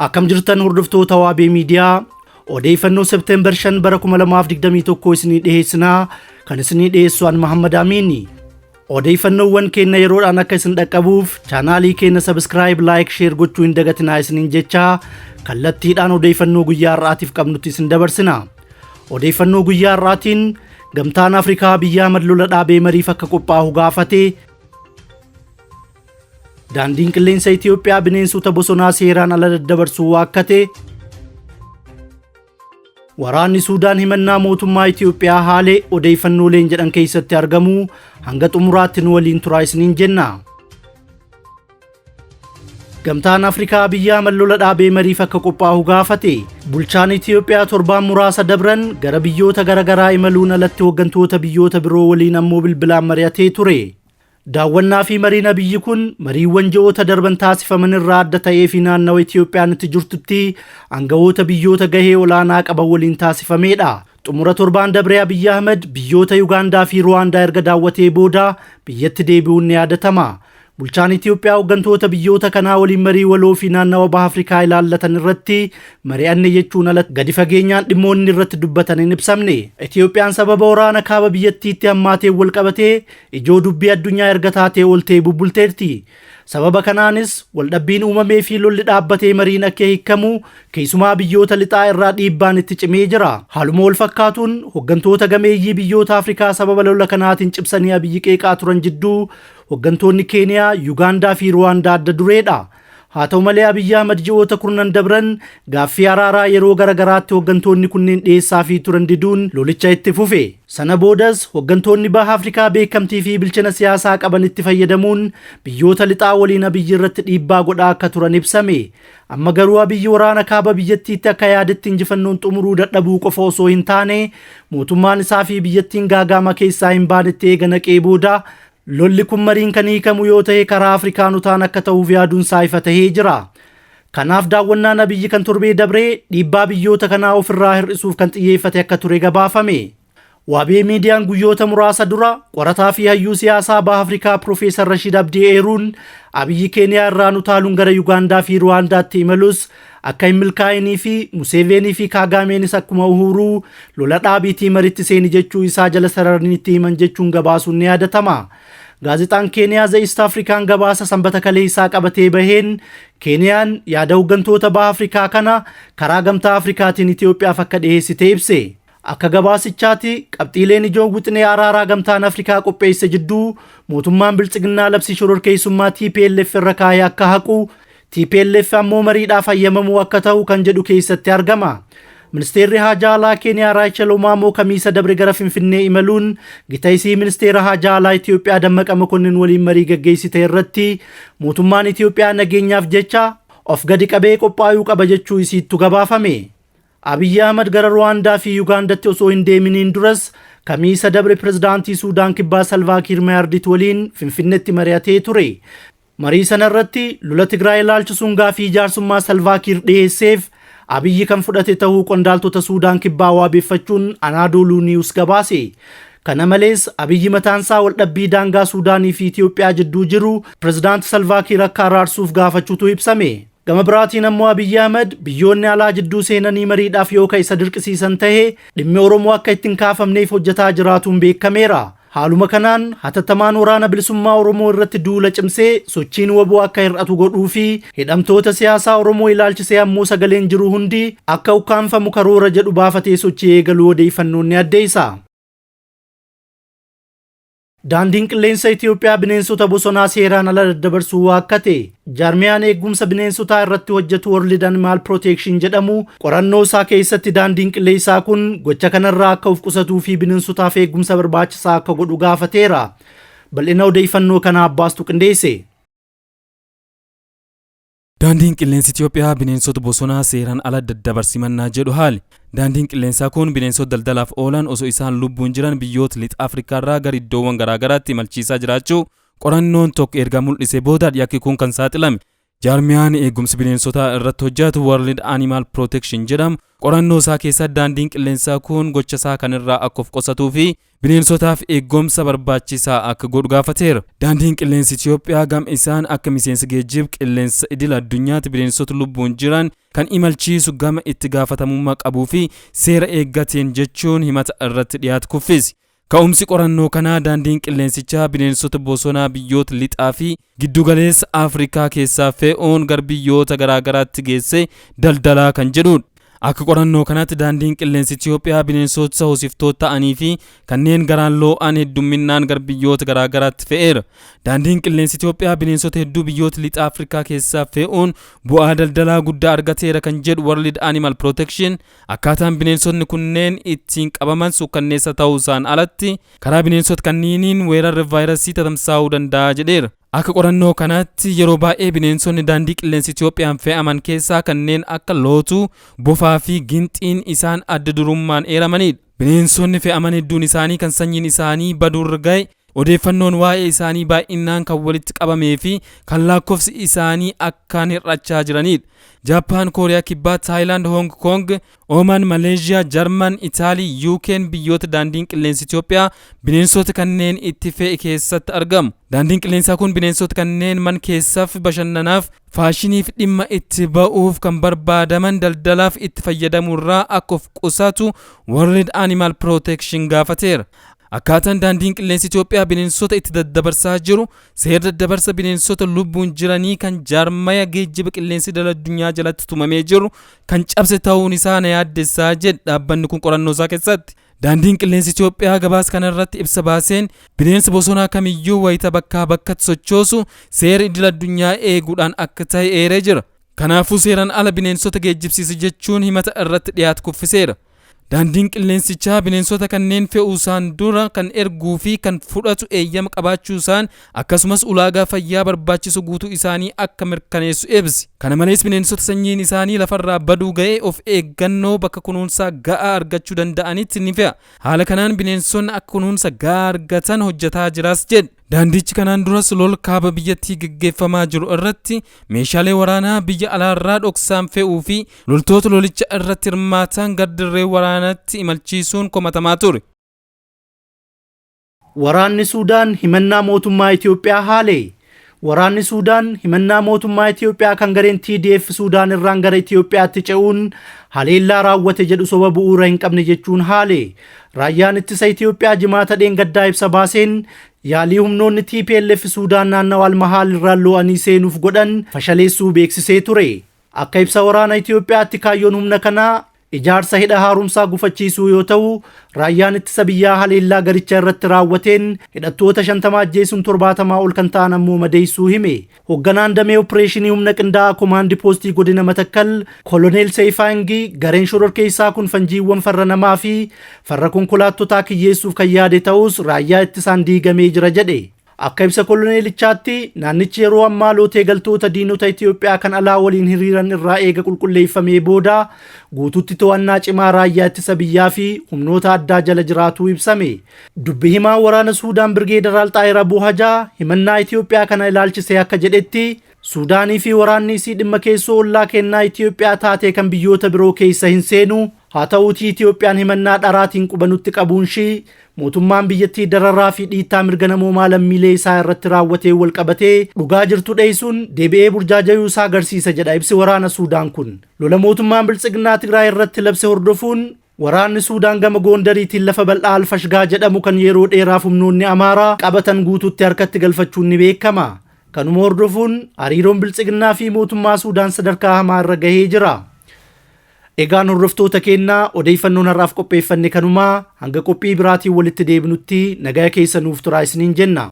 Akkam jirtan hordoftoota Waabee Miidiyaa odeeffannoo September 5 bara 2021 isinii dhiyeessinaa kan isinii dhiyeessu an Muhammad Amiini. Odeeffannoowwan keenya yeroodhaan akka isin dhaqqabuuf chaanaalii keenya subscribe, like, share gochuu hin dagatinaa isiniin jecha kallattiidhaan odeeffannoo guyyaa har'aatiif qabnutti isin dabarsina. Odeeffannoo guyyaa har'aatiin Gamtaan Afrikaa biyya madlola dhaabee mariif akka qophaa'u gaafate. Daandiin qilleensa Itoophiyaa bineensota bosonaa seeraan ala daddabarsuu waakkate. Waraanni Suudaan himannaa mootummaa Itoophiyaa haalee odeeffannooleen jedhan keessatti argamu hanga xumuraatti nu waliin turaa isiniin jenna. Gamtaan Afrikaa biyya madlola dhaabee mariif akka qophaa'u gaafate. Bulchaan Itoophiyaa torbaan muraasa dabran gara biyyoota garaagaraa imaluun alatti hooggantoota biyyoota biroo waliin ammoo bilbilaan mari'atee ture. Daawwannaa fi mariin biyyi kun mariiwwan ji'oota darban taasifaman irraa adda ta'ee fi naannawa Itoophiyaan itti jirtutti aangawoota biyyoota gahee olaanaa qaban waliin taasifamedha. Xumura torbaan dabree Abiy Ahmed biyyoota Yugaandaa fi Ruwaandaa erga daawwatee booda biyyatti deebi'uun ni yaadatama. Bulchaan Itoophiyaa hooggantoota biyyoota kanaa waliin marii waloo fi naannawa baha Afrikaa ilaallatan irratti mari'anne jechuun alatti gadi fageenyaan dhimmoonni irratti dubbatan hin ibsamne. Itoophiyaan sababa waraana kaaba biyyattiitti hammaatee wal qabatee ijoo dubbii addunyaa erga taatee oltee bubbulteerti. Sababa kanaanis waldhabbiin uumamee fi lolli dhaabbatee mariin akka hiikamu keessumaa biyyoota lixaa irraa dhiibbaan itti cimee jira. Haaluma wal fakkaatuun hooggantoota gameeyyii biyyoota Afrikaa sababa lola kanaatiin cimsanii Abiyyi qeeqaa turan jidduu hooggantoonni Keeniyaa, Yugaandaa fi Ruwaandaa adda dureedha. Haa ta'u malee Abiy Ahmed ji'oota kurnan dabran gaaffii araaraa yeroo garagaraatti hooggantoonni kunneen dhiyeessaa fi turan diduun lolicha itti fufe. Sana boodas hooggantoonni baha Afrikaa beekamtii fi bilchina siyaasaa qaban itti fayyadamuun biyyoota lixaa waliin Abiyyi irratti dhiibbaa godhaa akka turan ibsame. Amma garuu Abiyyi waraana kaaba biyyattiitti akka yaadetti injifannoon xumuruu dadhabuu qofa osoo hin taane mootummaan isaa fi biyyattiin gaagama keessaa hin baanetti eega naqee booda lolli kun mariin kan hiikamu yoo ta'e karaa Afrikaanotaan akka ta'uuf yaaduun ifa tahee jira. Kanaaf daawwannaan Abiyyi kan torbee dabree dhiibbaa biyyoota kanaa ofirraa hir'isuuf kan xiyyeeffate akka ture gabaafame. Waabee Miidiyaan guyyoota muraasa dura qorataa fi hayyuu siyaasaa baha Afrikaa Profeesar Rashid Abdii eeruun Abiyyi Keeniyaa irraa utaaluun gara Yugaandaa fi Ruwaandaatti imalus akka hin milkaa'inii fi Museveenii fi Kaagameenis akkuma Uhuruu lola dhaabiitii maritti seeni jechuu isaa jala sararaniitti himan jechuun gabaasuun ni yaadatama. Gaazexaan Keeniyaa The East African gabaasa sanbata kaleessaa qabatee baheen Keeniyaan yaada hooggantoota baha Afrikaa kana karaa gamtaa Afrikaatiin Itoophiyaaf akka dhiyeessite ibse. Akka gabaasichaatti qabxiileen ijoon wixinee araaraa gamtaan Afrikaa qopheesse jidduu mootummaan bilchiginnaa labsii shororkeessummaa TPLF irra kaayee akka haqu, TPLF ammoo mariidhaaf hayyamamuu akka ta'u kan jedhu keessatti argama. Ministeerri Haajaa Alaa Keeniyaa Raachel Omaamoo kamiisa dabre gara Finfinnee imaluun gitaayisii ministeera Haajaa Alaa Itoophiyaa Dammaqa Mokonnin waliin marii gaggeessite irratti mootummaan Itoophiyaa nageenyaaf jecha of gadi qabee qophaa'uu qaba jechuu isiittu gabaafame. Abiy Ahmed gara Ruwaandaa fi Yugaandaatti osoo hin deeminiin duras kamiisa dabre pirezidaantii Suudaan Kibbaa Salvaa Kiir Mayardit waliin Finfinneetti mari'atee ture. Marii sana irratti lola Tigraay ilaalchisuun gaaffii jaarsummaa Salvaa Kiir dhiyeesseef Abiyyi kan fudhate ta'uu qondaaltota Suudaan Kibbaa waabeeffachuun Anaadooluu Niwus gabaase. Kana malees Abiyyi mataansaa waldhabbii daangaa Suudaanii fi Itoophiyaa jidduu jiru pirezidaantii Salvaa Kiir akka araarsuuf gaafachuutu ibsame. Gama biraatiin ammoo Abiy Ahmed biyyoonni alaa jidduu seenanii mariidhaaf yoo isa dirqisiisan ta'e dhimmi Oromoo akka ittiin kaafamneef hojjetaa jiraatuun beekameera. Haaluma kanaan hatattamaan waraana bilisummaa Oromoo irratti duula cimsee sochiin waboo akka hir'atu godhuu fi hidhamtoota siyaasaa Oromoo ilaalchisee ammoo sagaleen jiru hundi akka ukkaanfamu karoora jedhu baafatee sochii eegaluu odeeffannoon ni addeessa. Daandiin qilleensa Itoophiyaa bineensota bosonaa seeraan ala daddabarsuu waakkate. Jaarmiyaan eegumsa bineensotaa irratti hojjetu World Animal Protection jedhamu qorannoo isaa keessatti daandiin qilleensaa kun gocha kanarraa akka of qusatuu fi bineensotaaf eegumsa barbaachisaa akka godhu gaafateera. Bal'ina odeeffannoo kana Abbaastu qindeesse. Daandiin qilleensa Itoophiyaa bineensota bosonaa seeraan ala daddabarsimannaa jedhu haali. Daandiin qilleensaa kun bineensota daldalaaf oolan osoo isaan lubbuun jiran biyyoota lixa Afrikaa irraa gara iddoowwan garaagaraatti imalchiisaa jiraachuu qorannoon tokko erga mul'ise booda yakki kun kan saaxilame. Jaarmiyaan eegumsi bineensotaa irratti hojjetu World Animal Protection jedhamu qorannoo isaa keessatti daandiin qilleensaa kun gocha isaa kanirraa akka of qusatuu fi bineensotaaf eegumsa barbaachisaa akka godhu gaafateera. Daandiin qilleensa Itoophiyaa gam isaan akka miseensa geejjiba qilleensa idil addunyaatti bineensota lubbuun jiran kan imalchiisu gama itti gaafatamummaa qabuu fi seera eeggateen jechuun himata irratti dhiyaatu kuffisi. Ka'umsi qorannoo kanaa daandiin qilleensichaa bineensota bosonaa biyyoota lixaa fi giddugaleessa Afrikaa keessaa fe'uun gara biyyoota garaagaraatti geesse daldalaa kan jedhudha. Akka qorannoo kanatti daandiin qilleensa Itoophiyaa bineensota hoosiftoota ta'anii fi kanneen garaan loo'an heddumminaan gara biyyoota garaagaraatti fe'eera. Daandiin qilleensa Itoophiyaa bineensota hedduu biyyoota lixa Afrikaa keessaa fe'uun bu'aa daldalaa guddaa argateera kan jedhu World Animal Protection. Akkaataan bineensonni kunneen ittiin qabaman sukkanneessa ta'uu isaan alatti karaa bineensota kanniiniin weerarri vaayirasii tatamsaa'uu danda'a jedheera. Akka qorannoo kanatti yeroo baay'ee bineensonni daandii qilleensa Itoophiyaan fe'aman keessaa kanneen akka lootuu, bofaa fi ginxiin isaan adda durummaan eeramanidha. Bineensonni fe'aman hedduun isaanii kan sanyiin isaanii baduurra ga'e, odeeffannoon waa'ee isaanii baay'inaan kan walitti qabamee fi kan lakkoofsi isaanii akkaan hir'achaa jiranidha. Jaapaan, Kooriyaa Kibbaa, Thailand, Hong Kong, Oman, Malaysia, Jarman, Itaalii, UK'n biyyoota daandiin qilleensa Itoophiyaa bineensota kanneen itti fe'e keessatti argamu. Daandiin qilleensaa kun bineensota kanneen man keessaaf bashannanaaf faashiniif dhimma itti ba'uuf kan barbaadaman daldalaaf itti fayyadamurraa akka of qusatu World Animal Protection gaafateera. Akkaataan daandiin qilleensa Itoophiyaa bineensota itti daddabarsaa jiru seera daddabarsa bineensota lubbuun jiranii kan jaarmaya geejjiba qilleensa idil addunyaa jalatti tumamee jiru kan cabse ta'uun isaa na yaaddessaa jedha dhaabbanni kun qorannoo isaa keessatti. Daandiin qilleensa Itoophiyaa gabaasa kanarratti ibsa baaseen bineensa bosonaa kamiyyuu wayita bakkaa bakkatti sochoosu seera idil addunyaa eeguudhaan akka ta'e eeree jira. Kanaafuu seeraan ala bineensota geejjibsiisa jechuun himata irratti dhiyaatu kuffiseera. Daandiin qilleensichaa bineensota kanneen fe'uusaan dura kan erguu fi kan fudhatu eeyyama qabaachuusaan akkasumas ulaagaa fayyaa barbaachisu guutuu isaanii akka mirkaneessu ibsi. Kana malees bineensota sanyiin isaanii lafarraa baduu ga'ee of eeggannoo bakka kunuunsaa ga'aa argachuu danda'anitti ni fe'a. Haala kanaan bineensonni akka kunuunsa ga'aa argatan hojjetaa jiraas jedhe. Daandichi kanaan duras lol kaaba biyyattii gaggeeffamaa jiru irratti meeshaalee waraanaa biyya alaarraa dhoksaan fe'uu fi loltoota lolicha irratti hirmaatan gardirree waraanaatti imalchiisuun komatamaa ture. Waraanni Suudaan himannaa mootummaa Itoophiyaa haale. Waraanni Suudaan himannaa mootummaa Itoophiyaa kan gareen TDF Suudaan irraan gara Itoophiyaatti ce'uun haleellaa raawwate jedhu soba bu'uura hin qabne jechuun haale. Raayyaan ittisa Itoophiyaa jimaata dheengaddaa ibsa baaseen yaalii humnoonni TPLF Suudaan naannawaa Almahaal irraa lo'anii seenuuf godhan fashaleessuu beeksisee ture. Akka ibsa waraana Itoophiyaatti kaayyoon humna kanaa ijaarsa hidha haaromsaa gufachiisuu yoo ta'u, raayyaan ittisa biyyaa haleellaa garicha irratti raawwateen hidhattoota 50 ajjeesuun 70 ol kan ta'an ammoo madeessuu hime. Hoogganaan damee opereeshinii humna qindaa'aa koomaandii poostii godina Matakkal Koloneel Seifaangii gareen shororkeessaa kun fanjiiwwan farra namaa fi farra konkolaattotaa kiyyeessuuf kan yaade ta'us raayyaa ittisaan diigamee jira jedhe. Akka ibsa koloneelichaatti naannichi yeroo ammaa lootee galtoota diinota Itoophiyaa kan alaa waliin hiriiran irraa eega qulqulleeffamee booda guutuutti to'annaa cimaa raayyaa ittisa biyyaa fi humnoota addaa jala jiraatuu ibsame. Dubbi himaa waraana Suudaan Birgeedaraal Xaayir Abuu Hajaa himannaa Itoophiyaa kana ilaalchisee akka jedhetti Suudaanii fi waraanni isii dhimma keessoo ollaa kennaa Itoophiyaa taatee kan biyyoota biroo keessa hin seenu. Haa ta'uutii Itoophiyaan himannaa dharaatiin qubanutti qabuun ishii mootummaan biyyattii dararaa fi dhiittaa mirga namoomaa lammiilee isaa irratti raawwatee wal qabatee dhugaa jirtu dheessuun deebi'ee burjaajayuu isaa agarsiisa jedha ibsi waraana Suudaan kun. Lola mootummaan Biltsiginnaa Tigraay irratti labse hordofuun waraanni Suudaan gama Goondariitiin lafa bal'aa Alfashgaa jedhamu kan yeroo dheeraaf humnoonni Amaaraa qabatan guutuutti harkatti galfachuun ni beekama. Kanuma hordofuun hariiroon Biltsiginnaa fi mootummaa Suudaan sadarkaa hamaa irra gahee jira. Egaan hordoftoota keenyaa odeeffannoon har'aaf qopheeffanne kanumaa hanga qophii biraatiin walitti deebinutti nagaa keessa nuuf turaa isiniin jenna.